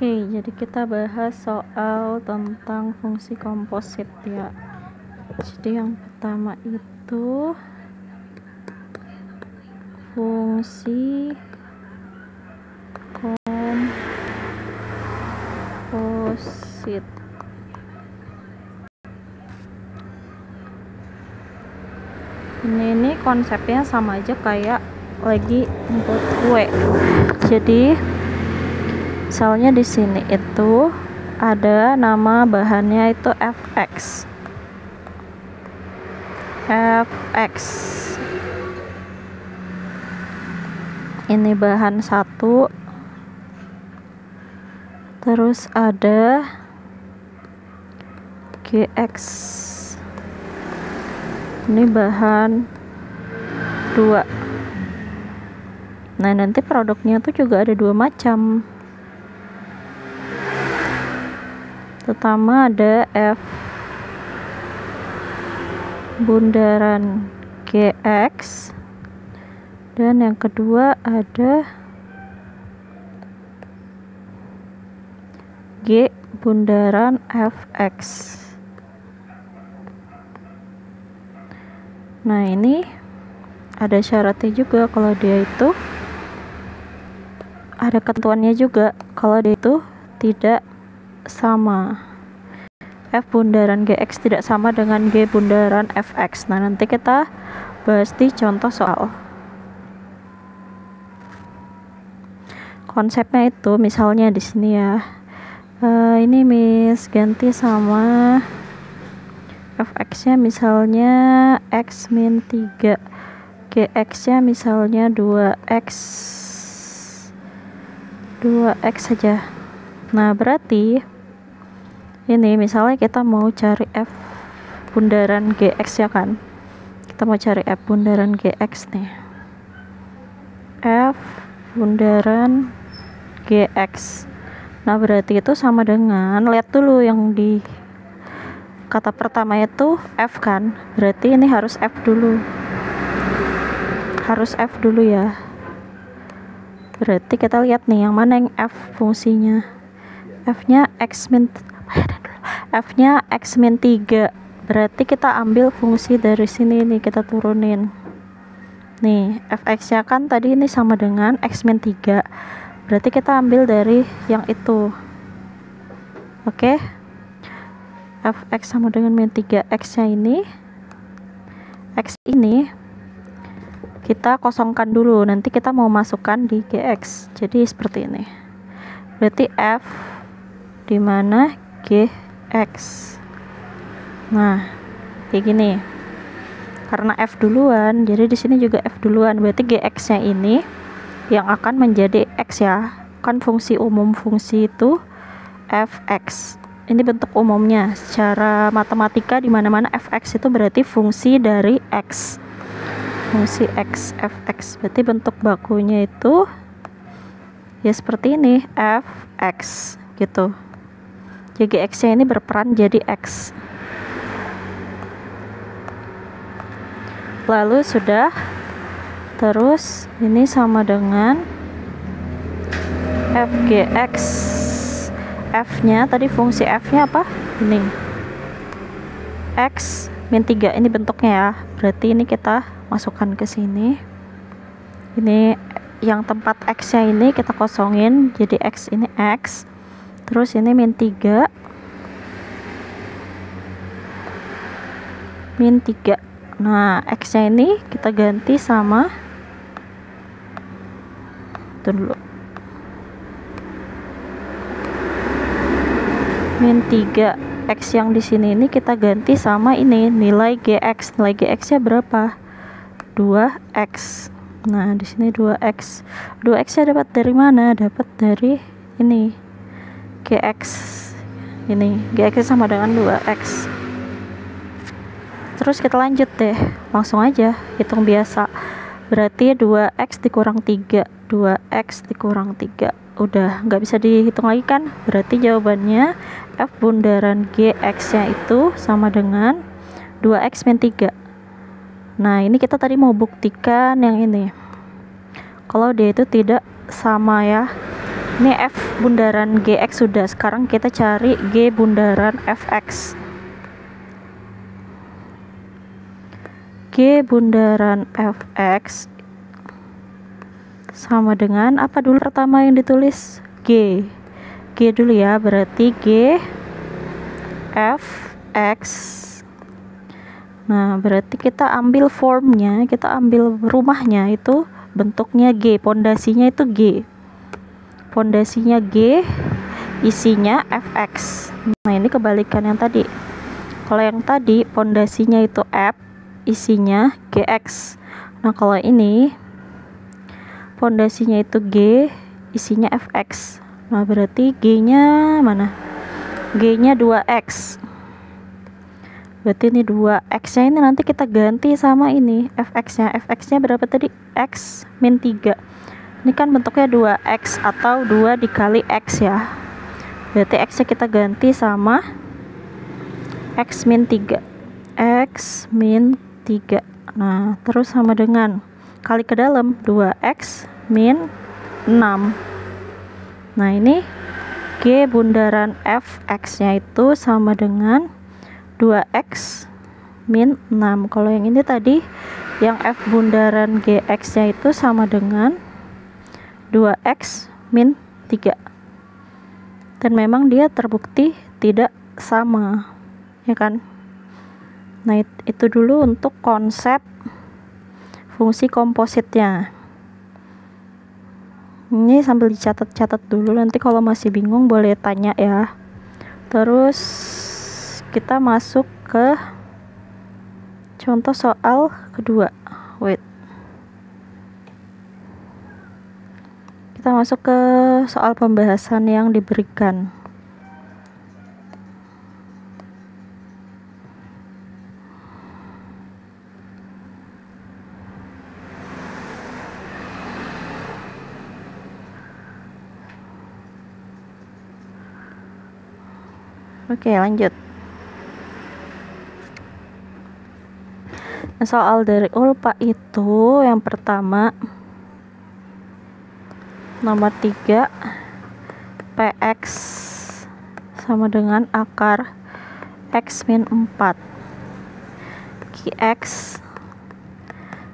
Oke, jadi kita bahas soal tentang fungsi komposit ya. Jadi yang pertama itu fungsi komposit. Ini konsepnya sama aja kayak lagi buat kue. Jadi misalnya di sini itu ada nama bahannya itu Fx. Ini bahan satu, terus ada Gx, ini bahan 2. Nah nanti produknya tuh juga ada 2 macam. Pertama ada F bundaran Gx, dan yang kedua ada G bundaran Fx. Nah ini ada syaratnya juga, kalau dia itu ada ketentuannya juga kalau dia itu tidak sama. F bundaran Gx tidak sama dengan G bundaran Fx. Nah nanti kita bahas di contoh soal. Konsepnya itu misalnya di sini ya, ini Miss ganti sama Fx nya misalnya x min 3, Gx nya misalnya 2x saja. Nah berarti ini misalnya kita mau cari F bundaran Gx ya kan, kita mau cari F bundaran Gx nih, F bundaran Gx. Nah berarti itu sama dengan, lihat dulu yang di kata pertama itu F kan, berarti ini harus F dulu, ya. Berarti kita lihat nih yang mana yang F fungsinya. F nya x min 3, berarti kita ambil fungsi dari sini nih, kita turunin nih. Fx nya kan tadi ini sama dengan x min 3, berarti kita ambil dari yang itu. Oke, Fx sama dengan min 3, x nya ini, x ini kita kosongkan dulu, nanti kita mau masukkan di Gx. Jadi seperti ini, berarti F dimana Gx. Nah kayak gini, karena F duluan jadi di sini juga F duluan, berarti Gx nya ini yang akan menjadi X ya kan, fungsi umum fungsi itu Fx. Ini bentuk umumnya secara matematika, dimana-mana Fx itu berarti fungsi dari X, fungsi X Fx. Berarti bentuk bakunya itu ya seperti ini, Fx gitu. Jadi Gx nya ini berperan jadi X. Lalu sudah, terus ini sama dengan Fgx. F nya tadi fungsi F nya apa? Ini x min 3, ini bentuknya ya, berarti ini kita masukkan ke sini. Ini yang tempat x nya ini kita kosongin, jadi x ini x, terus ini min 3 min 3. Nah x nya ini kita ganti sama itu dulu, min 3. X yang di sini ini kita ganti sama ini nilai Gx. Nilai Gx nya berapa? 2x. Nah di sini 2x. 2x nya dapat dari mana? Dapat dari ini Gx. Ini Gx sama dengan 2x. Terus kita lanjut deh, langsung aja hitung biasa. Berarti 2x dikurang 3, 2x dikurang 3. Udah nggak bisa dihitung lagi kan, berarti jawabannya F bundaran Gx nya itu sama dengan 2x min 3. Nah ini kita tadi mau buktikan yang ini, kalau dia itu tidak sama ya, Ini F bundaran GX sudah, sekarang kita cari G bundaran FX. G bundaran FX sama dengan apa dulu pertama yang ditulis? G dulu ya, berarti G FX. Nah, berarti kita ambil formnya, kita ambil rumahnya itu bentuknya G, pondasinya itu G. Pondasinya G, isinya FX. Nah, ini kebalikan yang tadi. Kalau yang tadi pondasinya itu F, isinya GX. Nah, kalau ini pondasinya itu G, isinya FX. Nah, berarti G-nya mana? G-nya 2X. Berarti ini 2X-nya ini nanti kita ganti sama ini FX-nya. FX-nya berapa tadi? X min 3. Ini kan bentuknya 2X atau 2 dikali X ya. Berarti X-nya kita ganti sama X min 3. X min 3. Nah, terus sama dengan kali ke dalam 2X min 6. Nah, ini G bundaran FX-nya itu sama dengan 2X min 6. Kalau yang ini tadi, yang F bundaran GX-nya itu sama dengan 2X min 3. Dan memang dia terbukti tidak sama, ya kan? Nah, itu dulu untuk konsep fungsi kompositnya. Ini sambil dicatat-catat dulu, nanti kalau masih bingung boleh tanya ya. Terus kita masuk ke contoh soal kedua. Kita masuk ke soal pembahasan yang diberikan. Oke, lanjut. Nah, soal dari ULPA itu yang pertama nomor 3, PX sama dengan akar X min 4, QX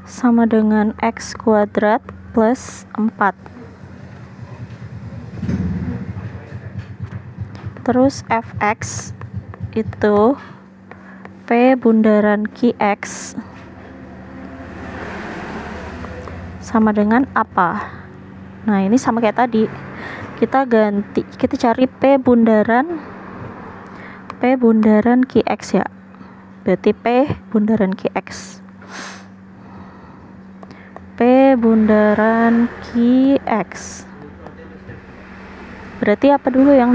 sama dengan X kuadrat plus 4. Terus FX itu P bundaran QX sama dengan apa? Nah, ini sama kayak tadi. Kita ganti, kita cari P bundaran QX ya. Berarti P bundaran QX. P bundaran QX. Berarti apa dulu yang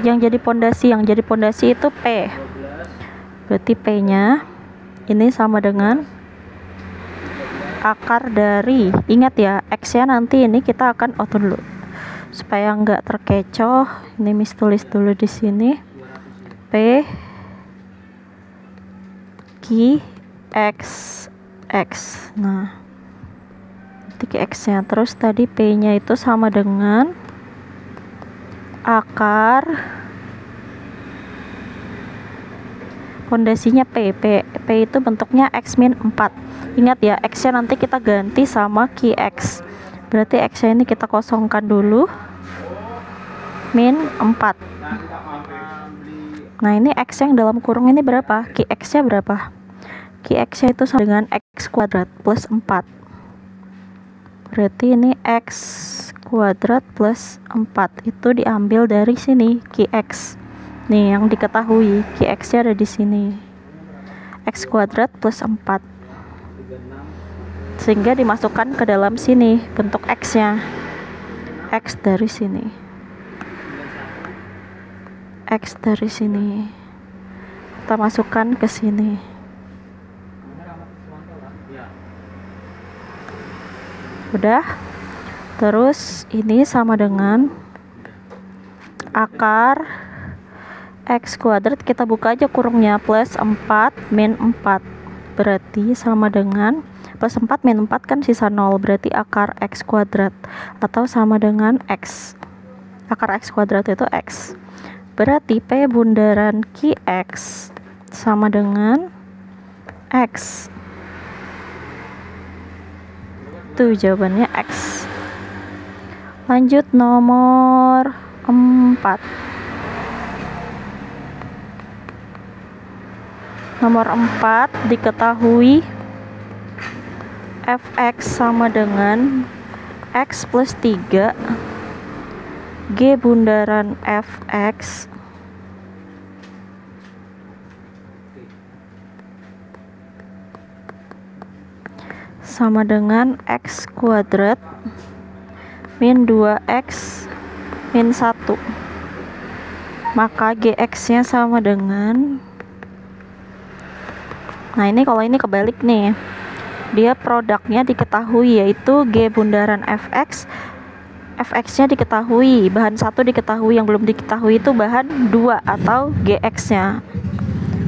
jadi pondasi? Yang jadi pondasi itu P. Berarti P-nya ini sama dengan akar dari, ingat ya, X-nya nanti ini kita akan auto dulu supaya nggak terkecoh. Ini Miss tulis dulu di sini P Q X X. Nah, titik X-nya. Terus tadi P-nya itu sama dengan akar pondasinya P itu bentuknya X min 4. Ingat ya, X-nya nanti kita ganti sama QX. Berarti X-nya ini kita kosongkan dulu. Min 4. Nah, ini X yang dalam kurung ini berapa? QX-nya berapa? QX-nya itu sama dengan X kuadrat plus 4. Berarti ini X kuadrat plus 4. Itu diambil dari sini, QX. Nih, yang diketahui, QX-nya ada di sini. X kuadrat plus 4. Sehingga dimasukkan ke dalam sini bentuk X-nya. X dari sini. X dari sini. Kita masukkan ke sini. Udah. Terus ini sama dengan akar X kuadrat, kita buka aja kurungnya, plus 4 min 4. Berarti sama dengan plus 4 min 4 kan sisa 0, berarti akar X kuadrat atau sama dengan X. akar X kuadrat itu X. Berarti P bundaran QX sama dengan X. Tuh jawabannya X. Lanjut nomor 4. Nomor 4 diketahui Fx sama dengan X plus 3 G bundaran Fx sama dengan X kuadrat min 2X min 1. Maka Gx nya sama dengan, nah ini kalau ini kebalik nih, dia produknya diketahui yaitu G bundaran Fx, Fx nya diketahui, bahan 1 diketahui, yang belum diketahui itu bahan 2 atau Gx nya.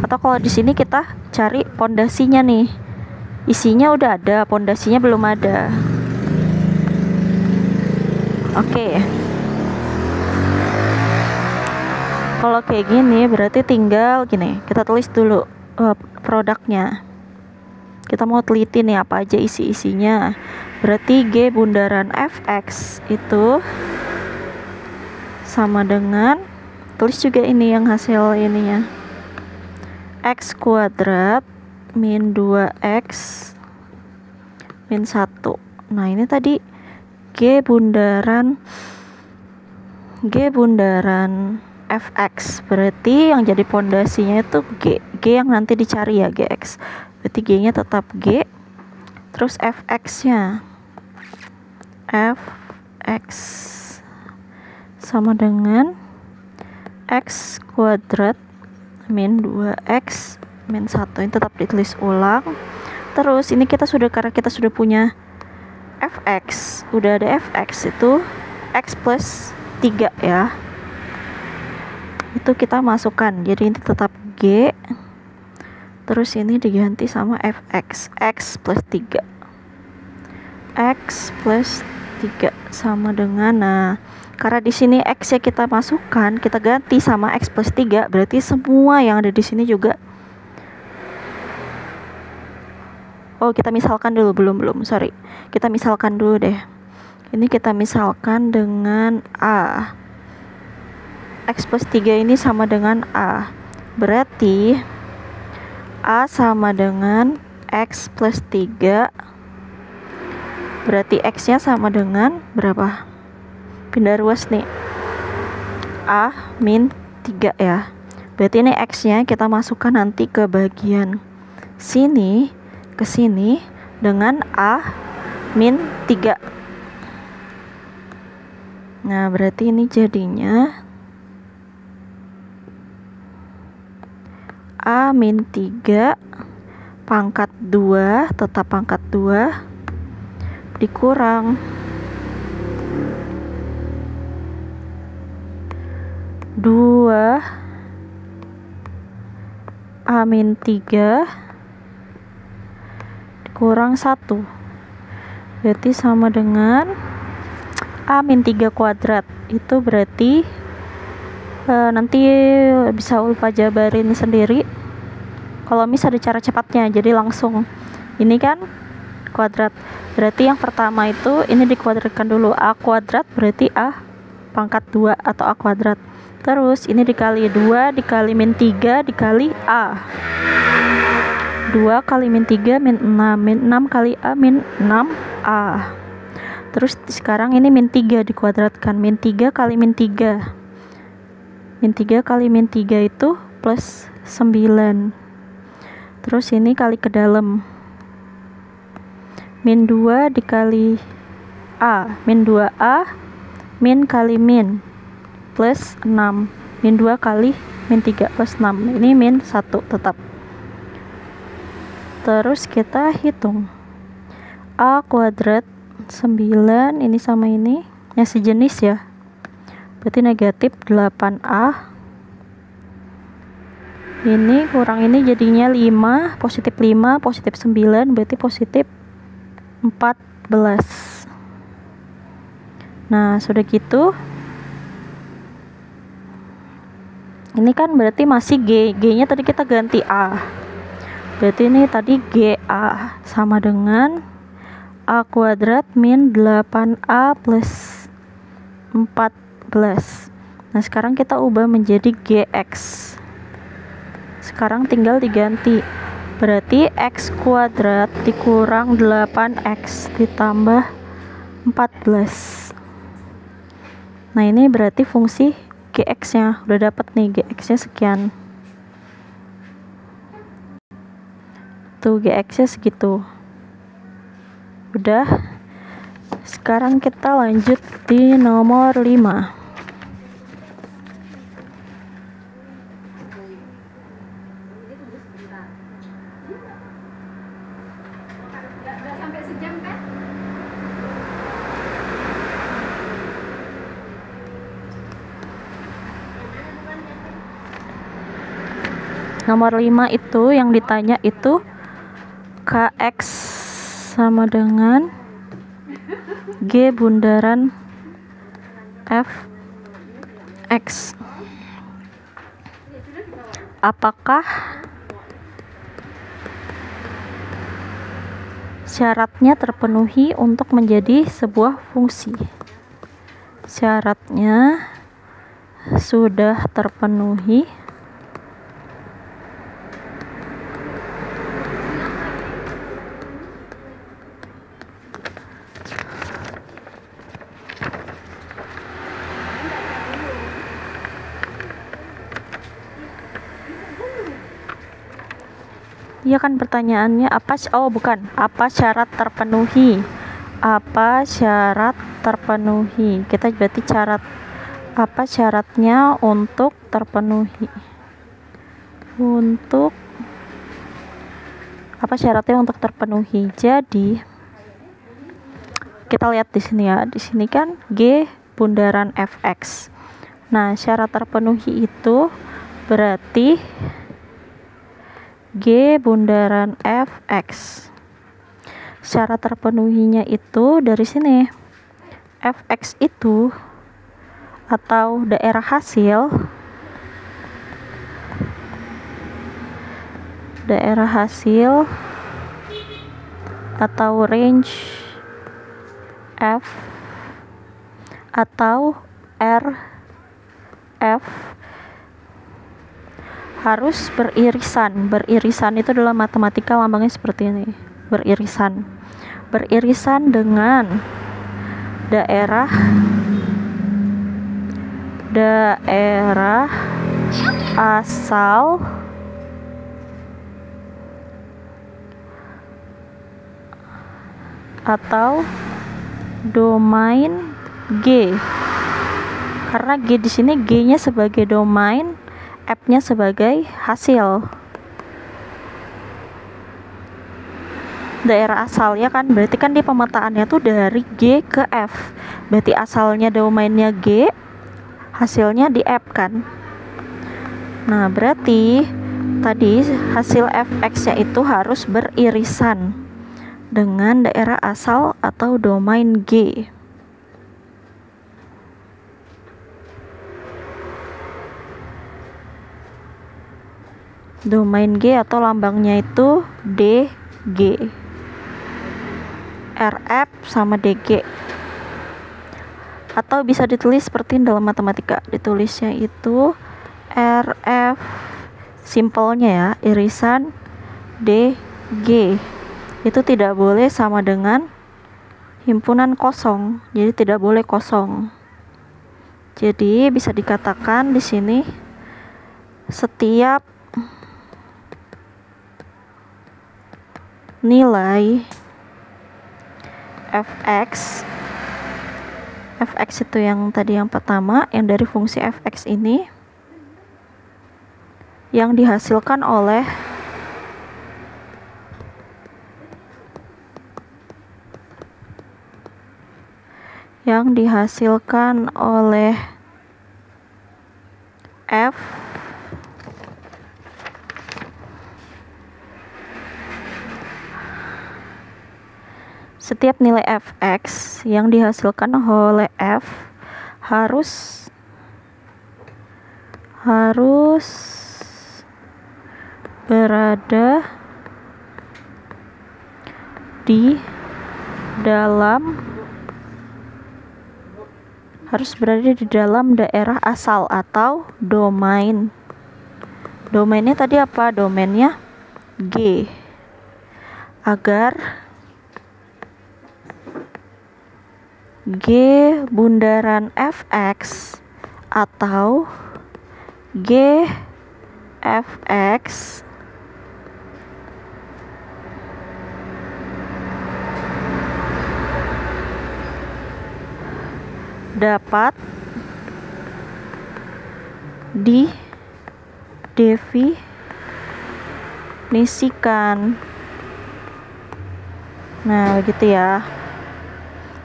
Atau kalau di sini kita cari pondasinya nih, isinya udah ada, pondasinya belum ada. Oke. Kalau kayak gini berarti tinggal gini, kita tulis dulu produknya. Kita mau teliti nih apa aja isi-isinya. Berarti G bundaran Fx itu sama dengan, tulis juga ini yang hasil ininya, X kuadrat min 2X min 1. Nah ini tadi G bundaran Fx, berarti yang jadi pondasinya itu G yang nanti dicari ya, Gx. Berarti G nya tetap G, terus Fx nya Fx sama dengan X kuadrat min 2X min 1. Ini tetap ditulis ulang. Terus ini karena kita sudah punya Fx, udah ada Fx itu X plus 3 ya, itu kita masukkan, jadi ini tetap G, terus ini diganti sama Fx, X plus 3 sama dengan, nah karena di sini X nya kita masukkan, kita ganti sama X plus 3, berarti semua yang ada di sini juga, oh kita misalkan dulu, belum sorry, kita misalkan dulu deh. Ini kita misalkan dengan A, X plus 3 ini sama dengan A, berarti A sama dengan X plus 3, berarti X nya sama dengan berapa? Pindah ruas nih, A min 3 ya, berarti ini X nya kita masukkan nanti ke bagian sini, ke sini dengan A min 3. Nah berarti ini jadinya A min 3 pangkat 2, tetap pangkat 2 dikurang dua A min 3 dikurang 1, berarti sama dengan A min 3 kuadrat. Itu berarti nanti bisa Ulfa jabarin sendiri kalau misalnya ada cara cepatnya, jadi langsung ini kan kuadrat, berarti yang pertama itu ini dikuadratkan dulu, A kuadrat berarti A pangkat 2 atau A kuadrat, terus ini dikali 2 dikali min 3 dikali A, 2 kali min 3 min 6, min 6 kali A min 6A. Terus sekarang ini min 3 dikuadratkan, min 3 kali min 3, min 3 kali min 3 itu plus 9, terus ini kali ke dalam, min 2 dikali A, min 2A, min kali min plus 6, min 2 kali min 3 plus 6, ini min 1 tetap. Terus kita hitung A kuadrat 9 ini sama ini yang sejenis ya, berarti negatif 8A, ini kurang ini jadinya 5, positif 5, positif 9, berarti positif 14. Nah sudah gitu Ini kan berarti masih G. G-nya tadi kita ganti A. Berarti ini tadi GA sama dengan A kuadrat min 8A plus 14. Nah, sekarang kita ubah menjadi GX. Sekarang tinggal diganti. Berarti X kuadrat dikurang 8X ditambah 14. Nah, ini berarti fungsi GX-nya. Udah dapat nih, GX-nya sekian. Tuh, GX-nya segitu. Udah. Sekarang kita lanjut di nomor 5. Nomor 5 itu yang ditanya itu KX sama dengan G bundaran FX. Apakah syaratnya terpenuhi untuk menjadi sebuah fungsi? Syaratnya sudah terpenuhi ya kan pertanyaannya apa? Oh bukan, apa syarat terpenuhi? Apa syarat terpenuhi? Kita berarti syarat apa syaratnya untuk terpenuhi? Untuk apa syaratnya untuk terpenuhi? Jadi kita lihat di sini ya. Di sini kan G bundaran fx. Nah, syarat terpenuhi itu berarti G bundaran fx. Syarat terpenuhinya itu dari sini. Fx itu atau daerah hasil atau range f atau RF harus beririsan. Beririsan itu dalam matematika lambangnya seperti ini. Beririsan dengan daerah asal atau domain G. Karena G di sini G-nya sebagai domain, F-nya sebagai hasil. Daerah asal ya kan, berarti kan di pemetaannya tuh dari G ke F. Berarti asalnya domainnya G, hasilnya di F kan. Nah, berarti tadi hasil fx-nya itu harus beririsan dengan daerah asal atau domain G. Domain G atau lambangnya itu DG. RF sama DG. Atau bisa ditulis seperti dalam matematika. Ditulisnya itu RF simpelnya ya, irisan DG. Itu tidak boleh sama dengan himpunan kosong. Jadi tidak boleh kosong. Jadi bisa dikatakan di sini setiap nilai fx itu yang tadi yang pertama, yang dari fungsi fx ini yang dihasilkan oleh f setiap nilai fx yang dihasilkan oleh f harus berada di dalam daerah asal atau domain. Domainnya tadi apa? Domainnya G. Agar G bundaran fx atau G fx dapat didefinisikan. Nah, begitu ya.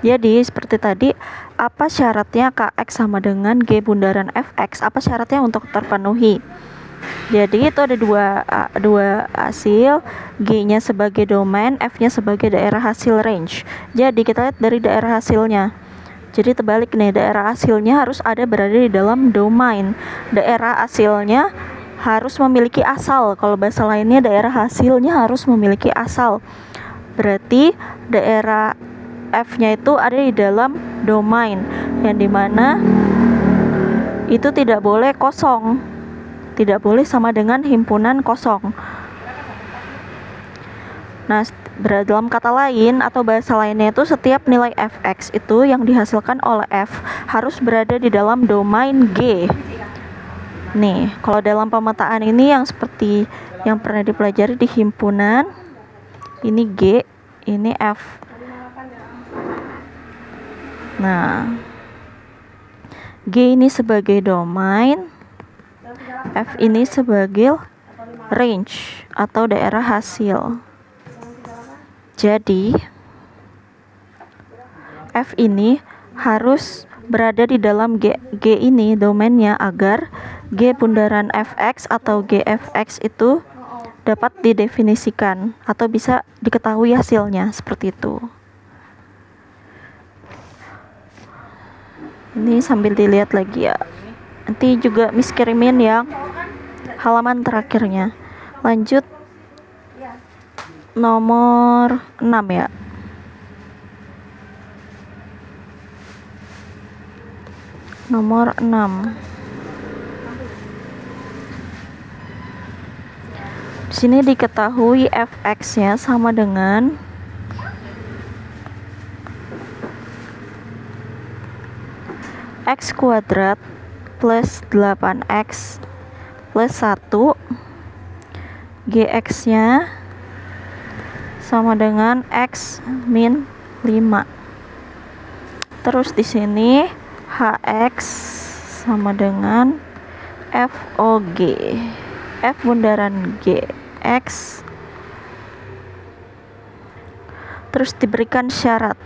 Jadi seperti tadi, apa syaratnya Kx sama dengan G bundaran Fx? Apa syaratnya untuk terpenuhi? Jadi itu ada dua hasil, G-nya sebagai domain, F-nya sebagai daerah hasil range. Jadi kita lihat dari daerah hasilnya. Jadi terbalik nih, daerah hasilnya harus berada di dalam domain. Daerah hasilnya harus memiliki asal. Kalau bahasa lainnya, daerah hasilnya harus memiliki asal. Berarti daerah F-nya itu ada di dalam domain, yang dimana itu tidak boleh kosong, tidak boleh sama dengan himpunan kosong. Nah, dalam kata lain atau bahasa lainnya itu setiap nilai fx itu yang dihasilkan oleh f harus berada di dalam domain G. Nih, kalau dalam pemetaan ini yang seperti yang pernah dipelajari di himpunan, ini G, ini F. Nah, G ini sebagai domain, F ini sebagai range atau daerah hasil. Jadi F ini harus berada di dalam G ini domainnya agar G bundaran Fx atau GFX itu dapat didefinisikan atau bisa diketahui hasilnya seperti itu. Ini sambil dilihat lagi ya. Nanti juga Miss kirimin yang halaman terakhirnya. Lanjut nomor 6 ya. Nomor 6. Di sini diketahui fx-nya sama dengan x kuadrat plus 8x plus 1, gx-nya sama dengan x min 5. Terus di sini hx sama dengan fog, f bundaran gx. Terus diberikan syarat.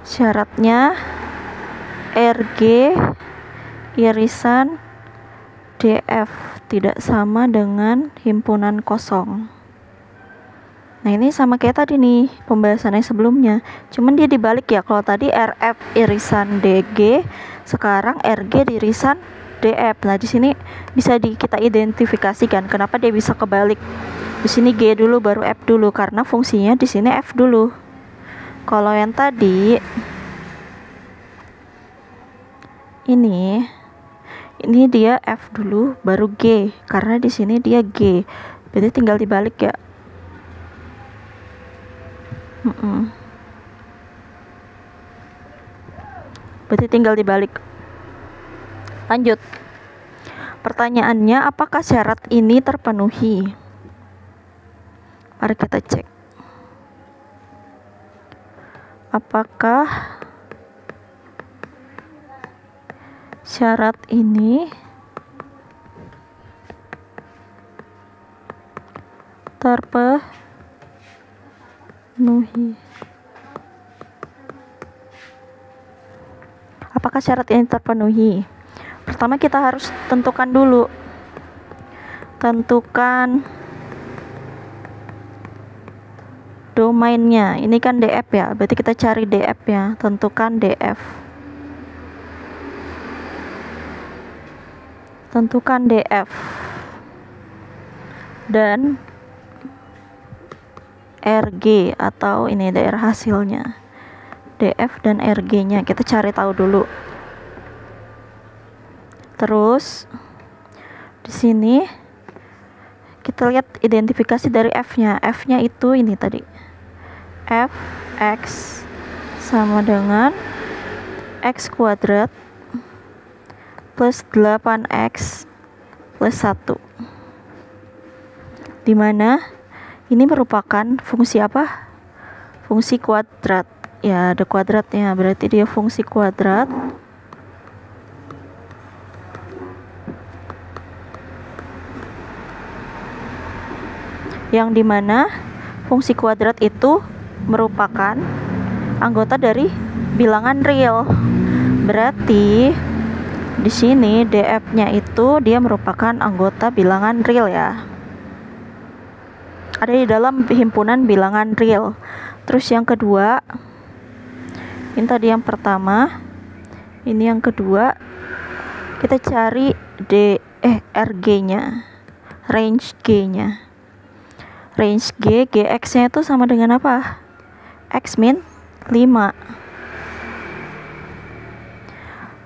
Syaratnya RG irisan DF tidak sama dengan himpunan kosong. Nah, ini sama kayak tadi nih pembahasannya sebelumnya, cuman dia dibalik ya. Kalau tadi RF irisan DG, sekarang RG irisan DF. Nah, di sini bisa kita identifikasikan kenapa dia bisa kebalik. Di sini G dulu baru F dulu karena fungsinya di sini F dulu. Kalau yang tadi ini dia F dulu baru G karena di sini dia G. Berarti tinggal dibalik ya. Berarti tinggal dibalik. Lanjut. Pertanyaannya, apakah syarat ini terpenuhi? Mari kita cek. Apakah syarat ini terpenuhi? Apakah syarat ini terpenuhi? Pertama kita harus tentukan dulu. Tentukan domainnya. Ini kan DF ya, berarti kita cari DF ya. Tentukan DF. tentukan DF dan RG atau ini daerah hasilnya. DF dan RG-nya kita cari tahu dulu. Terus di sini kita lihat identifikasi dari F-nya. F-nya itu ini tadi. Fx sama dengan x kuadrat plus 8x plus 1. Dimana ini merupakan fungsi apa? Fungsi kuadrat. Ya, ada kuadratnya, berarti dia fungsi kuadrat. Yang dimana fungsi kuadrat itu merupakan anggota dari bilangan real. Berarti di sini df-nya itu dia merupakan anggota bilangan real ya. Ada di dalam himpunan bilangan real. Terus yang kedua, ini tadi yang pertama, ini yang kedua, kita cari RG-nya, range G-nya. Range G, Gx-nya itu sama dengan apa? X min 5.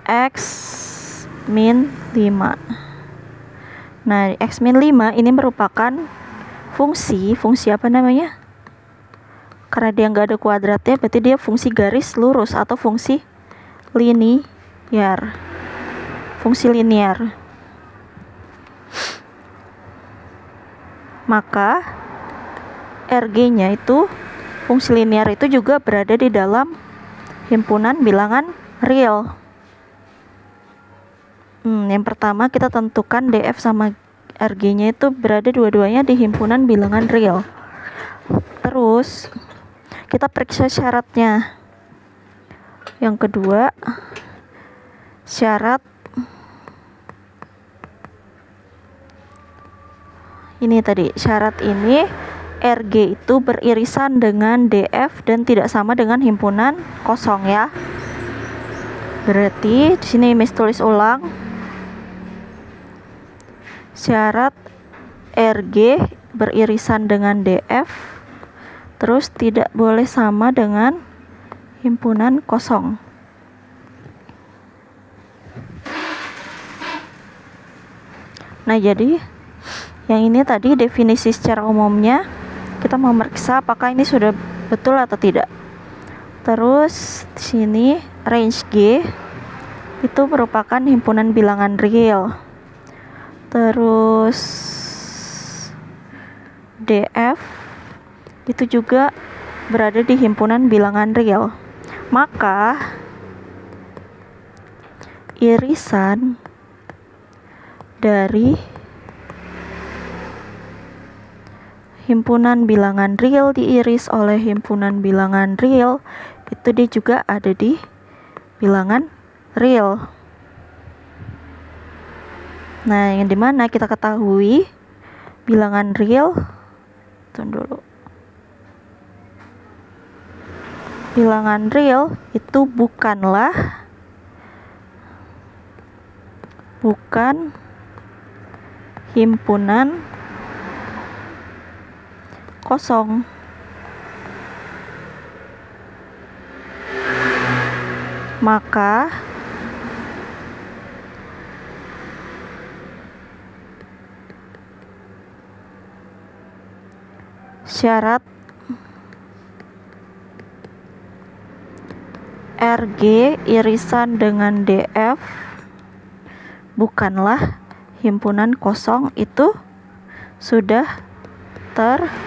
X min 5. Nah, X min 5 ini merupakan fungsi apa namanya? Karena dia nggak ada kuadratnya, berarti dia fungsi garis lurus atau fungsi linear. Fungsi linear. Maka RG-nya itu, fungsi linear itu juga berada di dalam himpunan bilangan real. Yang pertama kita tentukan DF sama RG-nya itu berada dua-duanya di himpunan bilangan real. Terus kita periksa syaratnya. Yang kedua, syarat ini tadi, syarat ini RG itu beririsan dengan DF dan tidak sama dengan himpunan kosong ya. Berarti di sini Miss tulis ulang. Syarat RG beririsan dengan DF terus tidak boleh sama dengan himpunan kosong. Nah, jadi yang ini tadi definisi secara umumnya. Kita memeriksa apakah ini sudah betul atau tidak. Terus di sini range G itu merupakan himpunan bilangan real. Terus DF itu juga berada di himpunan bilangan real. Maka irisan dari himpunan bilangan real diiris oleh himpunan bilangan real itu dia juga ada di bilangan real. Nah, yang dimana kita ketahui bilangan real, tunggu dulu. Bilangan real itu bukan himpunan kosong. Maka syarat RG irisan dengan DF bukanlah himpunan kosong itu sudah terpenuhi.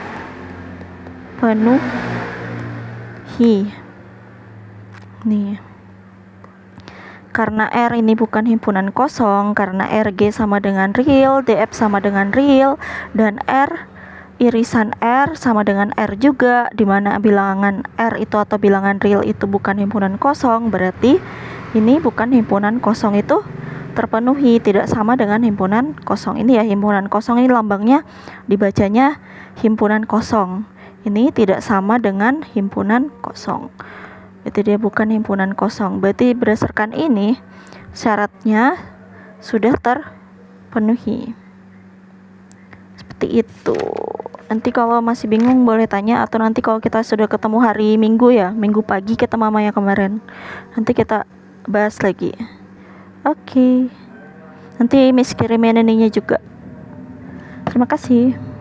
Nih. Karena R ini bukan himpunan kosong, karena RG sama dengan real, DF sama dengan real, dan R irisan R sama dengan R juga, dimana bilangan R itu atau bilangan real itu bukan himpunan kosong, berarti ini bukan himpunan kosong itu terpenuhi, tidak sama dengan himpunan kosong. Ini ya, himpunan kosong ini lambangnya dibacanya himpunan kosong. Ini tidak sama dengan himpunan kosong. Berarti dia bukan himpunan kosong. Berarti berdasarkan ini syaratnya sudah penuhi. Seperti itu. Nanti kalau masih bingung boleh tanya, atau nanti kalau kita sudah ketemu hari Minggu ya, Minggu pagi kita mamanya kemarin, nanti kita bahas lagi. Oke. Nanti Miss kirimin ininya juga. Terima kasih.